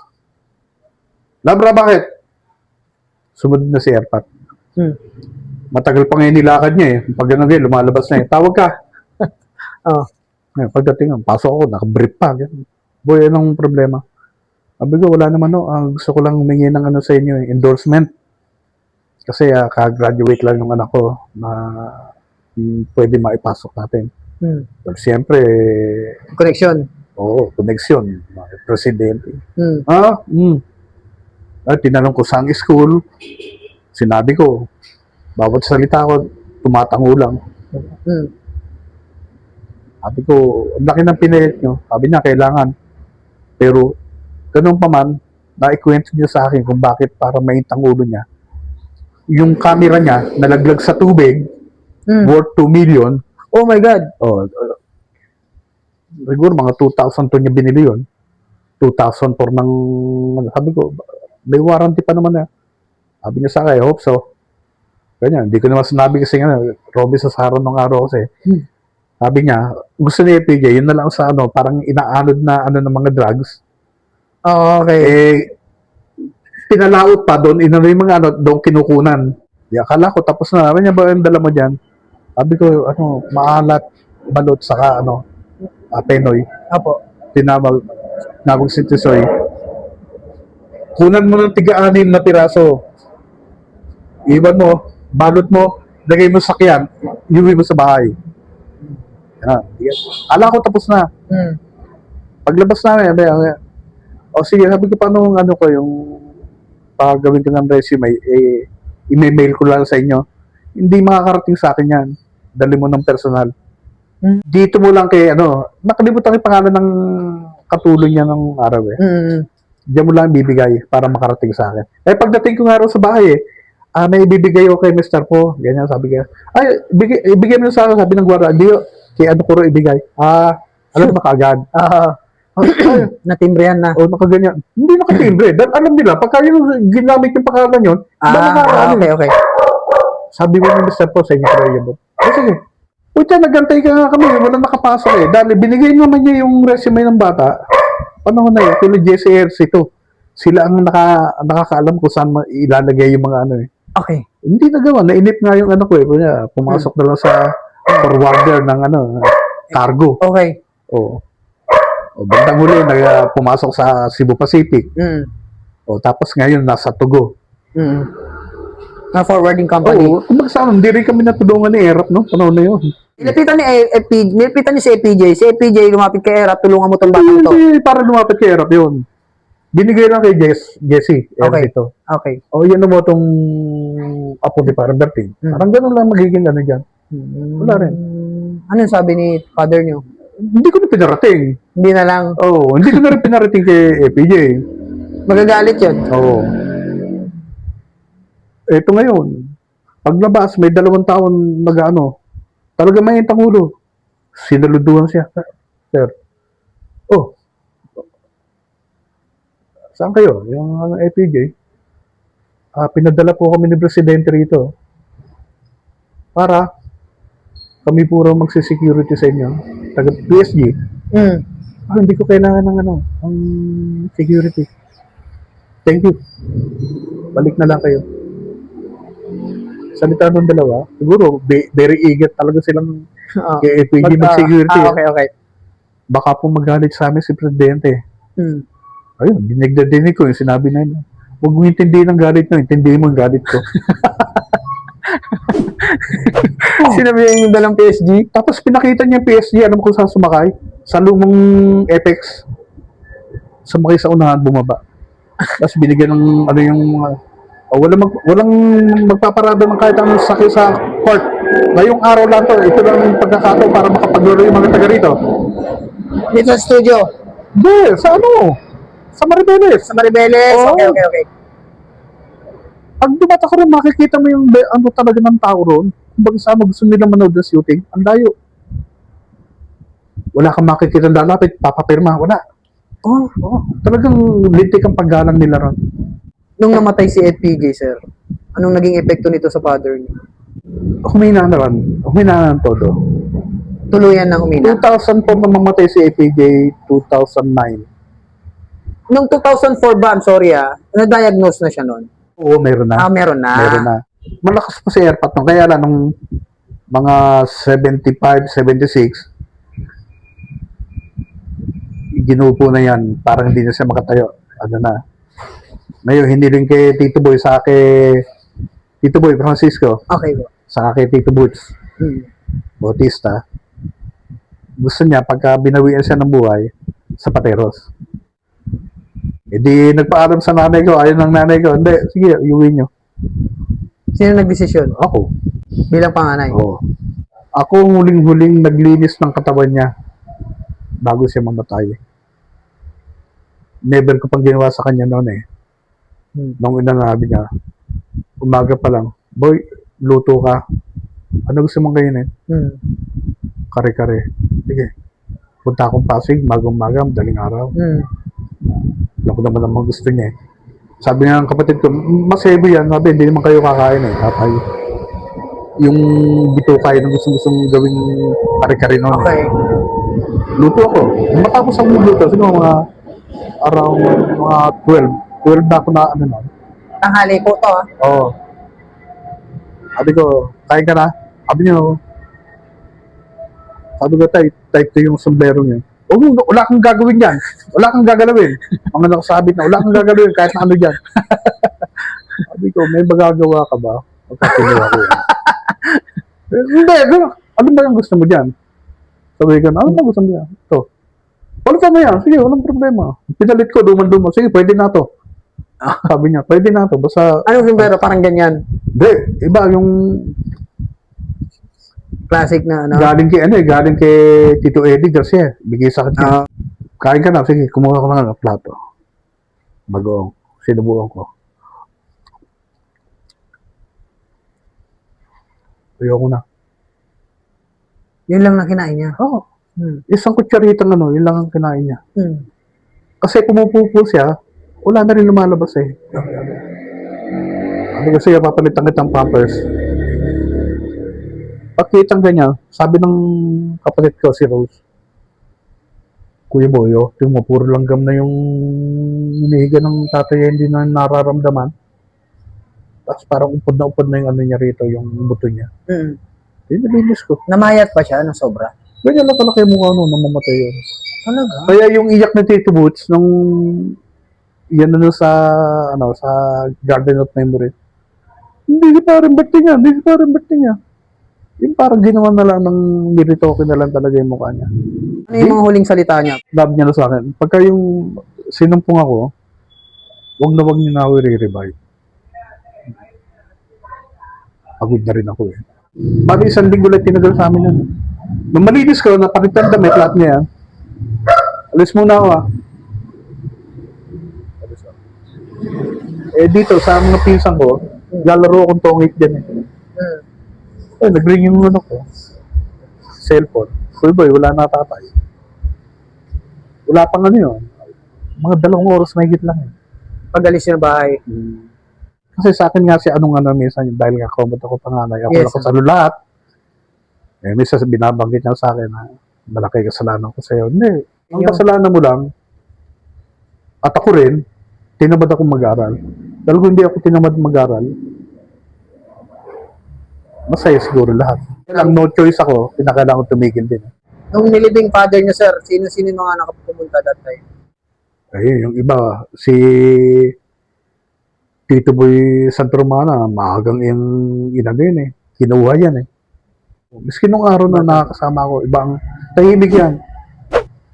S2: Labra, bakit? Sumunod na si Erpat. Matagal pa ngayon nilakad niya eh. Pag ganun ganyan, lumalabas na eh. Tawag ka. Pagdating, pasok ako, nakabrief pa. Ganun. Boy, anong problema? Sabi ko, wala naman no. Gusto ko lang humingi ng sa inyo, endorsement. Kasi ka-graduate lang yung anak ko na pwede maipasok natin. Pero siyempre,
S1: Connection.
S2: oo, koneksyon. Presidente. Tinanong ko saan school. Sinabi ko, bawat salita ko, tumatango lang. Sabi ko, ang laki ng pinilit nyo. Sabi niya, kailangan. Pero, ganun pa man, naikwento niya sa akin kung bakit para maintang ulo niya. Yung camera niya, nalaglag sa tubig, worth 2 million.
S1: Oh my God.
S2: Siguro mga 2,000 niya binili yun. 2,000 for ng, sabi ko, may warranty pa naman na. Sabi niya sa akin, I hope so. Ganyan, hindi ko naman sinabi kasi nga, Robby sa Saron ng araw kasi. Sabi niya, gusto niya PJ, yun na lang sa parang inaanod na ng mga drugs.
S1: Oh, okay.
S2: Pinalaot pa doon, yung mga doon kinukunan. Akala ko, tapos na, sabi niya, ba yung dala mo dyan? Sabi ko, maalat, balot, saka Penoy.
S1: Apo.
S2: Tinawag si Tisoy. Kunan mo ng tiga-anim na piraso. Iwan mo, balot mo, lagay mo sa sakyan, iuwi mo sa bahay. Ala ko tapos na. Paglabas namin, sige, sabi ko paano ko yung pagawin ko ng resume, i-mail ko lang sa inyo. Hindi makakarating sa akin yan. Dali mo ng personal. Dito mo lang kay nakalimutan yung pangalan ng katulong niya ng araw eh. diyan mo lang bibigay para makarating sa akin. Eh, pagdating ko nga raw sa bahay, may ibibigay ko kay mister ko. Ganyan, sabi ko. Ay, ibigay mo sa akin, sabi ng gwara. Hindi, kay ano ko raw ibigay. Alam na kaagad.
S1: Natimbrihan na.
S2: O, nakaganyan. Hindi nakatimbre. Dahil alam nila, pagka yung ginamit yung pangalan yun,
S1: Okay.
S2: sabi mo ni mister ko sa inyo kayo yun. Sige. Puta, nagantay ka nga kami. Walang nakapasok eh. Dahil binigay naman niya yung resume ng bata. Panahon na yun. Kila JCRC to. Sila ang nakakaalam kung saan ilalagay yung mga ano eh.
S1: Okay.
S2: Hindi nagawa. Nainip nga yung ano ko eh. Pumasok na lang sa forwarder ng ano, cargo.
S1: Okay.
S2: O bandang huli, pumasok sa Cebu Pacific. Tapos ngayon, nasa Tugo.
S1: Na forwarding company.
S2: Oo. Kung magkasama, hindi rin kami natulungan ni Erap, no? Panahon na yun.
S1: Nilapitan ni si APJ. Si APJ lumapit kay Erap, tulungan mo itong batang to.
S2: Hindi, para lumapit kay Erap yun. Binigay lang kay Jessie.
S1: Okay.
S2: Ito.
S1: Okay.
S2: Yan mo itong apo ni Parang Bertin. Parang ganun lang magiging ano dyan. Wala rin.
S1: Anong sabi ni father niyo?
S2: Hindi ko na pinarating.
S1: Hindi na lang.
S2: Hindi ko na rin pinarating kay APJ.
S1: Magagalit yun.
S2: Ito ngayon, paglabas, may 2 taon nag-ano, talaga may ang ulo. Sinaluduhan siya. Sir, saan kayo? Yung APJ, pinadala po kami ni Presidente rito para kami puro magsi-security sa inyo. Taga PSG. Hindi ko kailangan ng ng security. Thank you. Balik na lang kayo. Salita ng dalawa, siguro very eager talaga silang kay APG mag-security.
S1: Okay.
S2: Baka po magalit sa amin si Presidente. Ayun, dinig ko yung sinabi na yun. Huwag mo intindihin ang galit mo, intindihin mo ang galit ko.
S1: Sinabi yung dalang PSG?
S2: Tapos pinakita niya yung PSG, alam mo kung saan sumakay? Sa lumang Apex. Sumakay sa unahan, bumaba. Tapos binigyan ng yung walang magpaparada ng kahit anong sakay sa court. Ngayong araw lang to, ito lang yung pagkakataon para makapaglaro yung mga taga rito.
S1: Dito sa studio?
S2: Hindi, sa ano? Sa Maribeles.
S1: Sa Maribeles? Okay.
S2: Pag dumata ka rin, makikita mo yung ano talaga ng tao ron. Kung baga sana gusto nila manood ng shooting, ang dayo. Wala kang makikita ng lalapit, papapirma, wala. Talagang lintik ang paggalang nila ron.
S1: Nung namatay si FPJ, sir, anong naging epekto nito sa father niyo?
S2: Humina na ron. Humina na ng todo.
S1: Tuluyan ng humina?
S2: 2000 po nang mamatay si FPJ, 2009.
S1: Nung 2004 ba, I'm sorry na-diagnose na siya noon?
S2: Oo, meron na.
S1: Meron na.
S2: Meron na. Malakas pa si Airpat nung. Kaya lang, nung mga 75, 76, ginupo na yan. Parang hindi na siya makatayo. Ano na. Ngayon, hiniling kay Tito Boy sa Tito Boy Francisco.
S1: Okay po.
S2: Sa kay Tito Boots. Bautista. Gusto niya, pagka binawian siya ng buhay, sa Pateros. E di nagpaalam sa nanay ko, ayaw ng nanay ko, hindi, sige, iuwi nyo.
S1: Sino nagdesisyon?
S2: Ako.
S1: Bilang panganay?
S2: Oo. Ako ang huling-huling naglinis ng katawan niya bago siya mamatay. Never ko pang ginawa sa kanya noon eh. Nung inanabi niya, umaga pa lang, boy, luto ka. Ano gusto mong kainin? Kare-kare. Sige. Punta akong Pasig, magang-maga, daling araw. Alam ko naman ang gusto niya eh. Sabi nga ng kapatid ko, masebo yan. Sabi, hindi naman kayo kakain eh. Tatay. Yung bituka yun ang gusto-gustong gawing kare-kare noon.
S1: Okay.
S2: Luto ako. Matapos ako magluto, siguro mga around mga 12. 12 na ako na ano noon.
S1: Tanghali po to
S2: Oo. Sabi ko, kain ka na? Sabi ko, type to yung sombrero niya. Wala kang gagawin yan. Wala kang gagalawin. Mga nakasabit na, wala kang gagalawin kahit na ano dyan. Sabi ko, may magagawa ka ba? Magkakagawa ko yan. Hindi, ano ba yung gusto mo dyan? Sabi ko, ano ba gusto mo dyan? Ito. Palitan mo yan. Sige, walang problema. Pinalit ko, duman-duman. Sige, pwede na to. Sabi niya, pwede na to. Basta...
S1: Anong sombrero? Parang ganyan?
S2: Hindi, iba yung...
S1: Classic na ano?
S2: Galing kay Tito Eddie Garcia. Bigay sa kanya. Kain ka na, sige, kumuha ko ng plato. Bagoong. Sinubukan ko. Ayoko na.
S1: Yun lang na kinain niya.
S2: Oo.
S1: Hmm.
S2: Isang kutsaritang yun lang ang kinain niya.
S1: Hmm.
S2: Kasi pumupupo siya, wala na rin lumalabas eh. Ano kasi papalitan kitang pampers. Pagkitang ganyan, sabi ng kapatid ko si Rose, Kuya Boyo, yung puro langgam na yung hinihiga ng tatay, hindi na nararamdaman. Tapos parang upod na yung ano niya rito, yung buto niya.
S1: Hmm.
S2: Yun, nalinis ko.
S1: Namayat pa siya ng sobra.
S2: Ganyan na talaga yung mukha nung namamatay yun.
S1: Talaga?
S2: Kaya yung iyak ni Tito Boots, nung yan na sa, ano, sa Garden of Memory, hindi parang birthday niya, hindi parang birthday niya. Yung parang ginawa na lang ng niritoke na lang talaga yung mukha niya.
S1: Ano yung mga huling salita niya?
S2: Love niya na sa akin. Pagka yung sinumpong ako, wag niyo na ako i-revive. Pagod na rin ako eh. Bali isang linggo lang tinagal sa amin yun. Nung malinis ko, napalitan damit, lahat niya yan. Alis muna ako ah. Eh dito, sa mga pinsan ko, lalaro akong tongit dyan eh. Eh, nag-ring yung ano ko. Cellphone. Kuya boy, wala na tatay. Wala pang ano yun. Mga 2 oras may git lang eh.
S1: Pag-alis niya ng bahay.
S2: Kasi sa akin nga si anong ano minsan, dahil nga komot ako panganay, ako
S1: Yes,
S2: lang sa lahat. Eh, minsan binabanggit niya sa akin na malaki kasalanan ko sa'yo. Hindi. Ang kasalanan mo lang, at ako rin, tinamad ako mag-aral. Dahil kung hindi ako tinamad mag-aral, masaya siguro lahat. Ang no choice ako, pinakailangan ko tumigil din.
S1: Nung nilibing father niya, sir, sino-sino yung mga nakapumunta that time?
S2: Ayun, yung iba, si Tito Boy Santromana, maagang yung inano yun eh. Kinuha yan eh. Miski nung araw na nakakasama ko, ibang tahimik yan.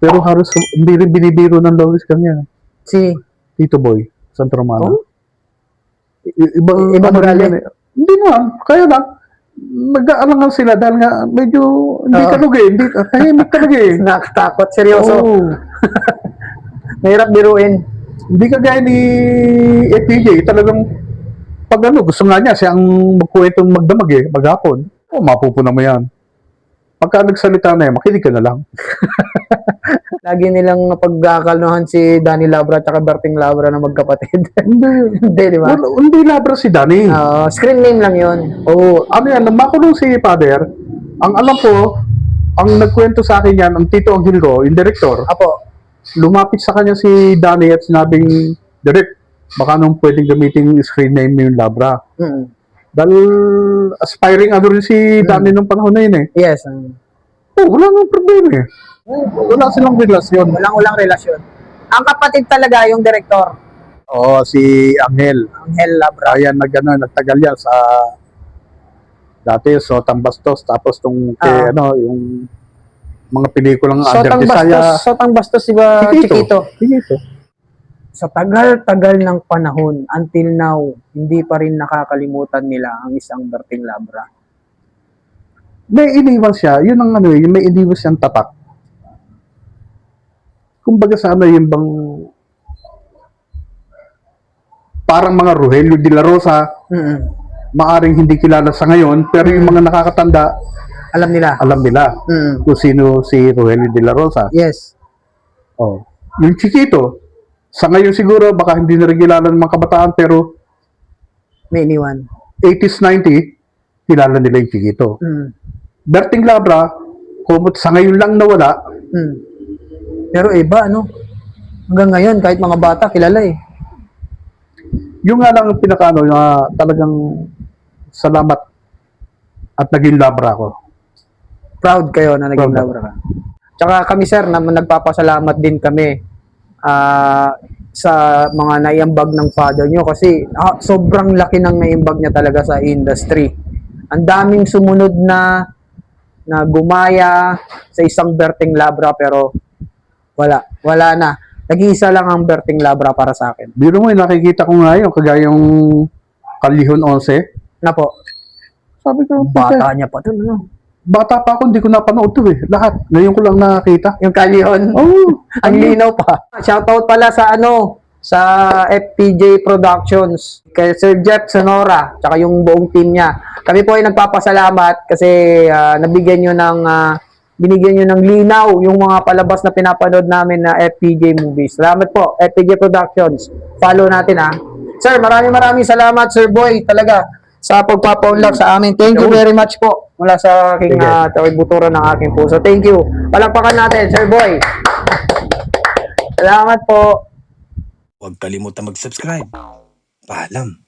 S2: Pero halos hindi rin binibiro ng Lois kanya.
S1: Si
S2: Tito Boy Santromana.
S1: Oh?
S2: Ibang
S1: Ibang
S2: ano rin
S1: ugali?
S2: yan eh. Hindi naman, kaya lang, nag-aalangan sila dahil nga medyo hindi talaga eh. Hindi, tahimik talaga eh.
S1: nakakatakot, seryoso.
S2: Oo.
S1: Mahirap biruin.
S2: Hindi kagaya ni FPJ, talagang pag ano, gusto nga niya, siya ang magkwentong magdamag eh, maghapon. O, mapupuna mo yan. Pagka nagsalita na yan, makinig ka na lang.
S1: Lagi nilang pagkakalnuhan si Danny Labra at Berting Labra na magkapatid.
S2: Hindi.
S1: Hindi, di ba?
S2: Hindi labra si Danny.
S1: Screen name lang yun.
S2: Oo, ano yan, nang makulong si Father, ang alam ko, ang nagkwento sa akin yan, ang Tito Anghel ko, yung director,
S1: Apo.
S2: lumapit sa kanya si Danny at sinabing, Direk, baka nung pwedeng gamitin yung screen name yung Labra.
S1: Mm.
S2: Dahil aspiring ano rin si Danny nung panahon na yun eh.
S1: Yes.
S2: Oh, wala nang problema eh. Wala silang relasyon.
S1: Walang relasyon. Ang kapatid talaga yung director.
S2: Oo, si Angel.
S1: Angel Labra.
S2: Ayan, nagtagal yan sa dati, so Tambastos, tapos tong yung mga pelikulang Under Desaya.
S1: Sotang Bastos, di ba, Chiquito?
S2: Chiquito.
S1: Sa tagal-tagal ng panahon, until now, hindi pa rin nakakalimutan nila ang isang Berting Labra.
S2: May iniwan siya, yun ang ano, yung may iniwan siyang tatak. Kumbaga sa ano, yung bang parang mga Rogelio de la Rosa, maaring hindi kilala sa ngayon, pero yung mga nakakatanda, alam nila kung sino si Rogelio de la Rosa.
S1: Yes.
S2: Oh. Yung Chiquito, sa ngayon siguro, baka hindi na rin kilala ng mga kabataan, pero
S1: may iniwan.
S2: 80s, 90, kilala nila yung Chiquito. Berting Labra, kumot sa ngayon lang nawala.
S1: Pero iba, ano? Hanggang ngayon, kahit mga bata, kilala eh.
S2: Yung nga lang pinakaano na talagang salamat at naging Labra ko.
S1: Proud kayo na naging Labra ka. Tsaka kami, sir, na nagpapasalamat din kami sa mga naiambag ng father nyo kasi sobrang laki ng naiambag niya talaga sa industry. Ang daming sumunod na gumaya sa isang Berting Labra pero wala na. Nag-iisa lang ang Berting Labra para sa akin.
S2: Biro mo, nakikita ko nga yun, kagaya yung Kalihon 11.
S1: Na po?
S2: Sabi ko,
S1: bata niya pa dun, ano?
S2: Bata pa ako, hindi ko napanood to eh. Lahat. Ngayon ko lang nakakita.
S1: Yung Kalihon?
S2: Oh,
S1: ang linaw pa. Shoutout pala sa sa FPJ Productions, kay Sir Jeff Sonora, tsaka yung buong team niya. Kami po ay nagpapasalamat kasi binigyan nyo ng linaw yung mga palabas na pinapanood namin na FPJ movies. Salamat po, FPJ Productions. Follow natin ha. Sir, maraming salamat, Sir Boy, talaga, sa pagpapaunlak sa amin. Thank you very much po mula sa aking buturan ng aking puso. Thank you. Palakpakan natin, Sir Boy. Salamat po.
S3: Huwag kalimutan mag-subscribe. Paalam.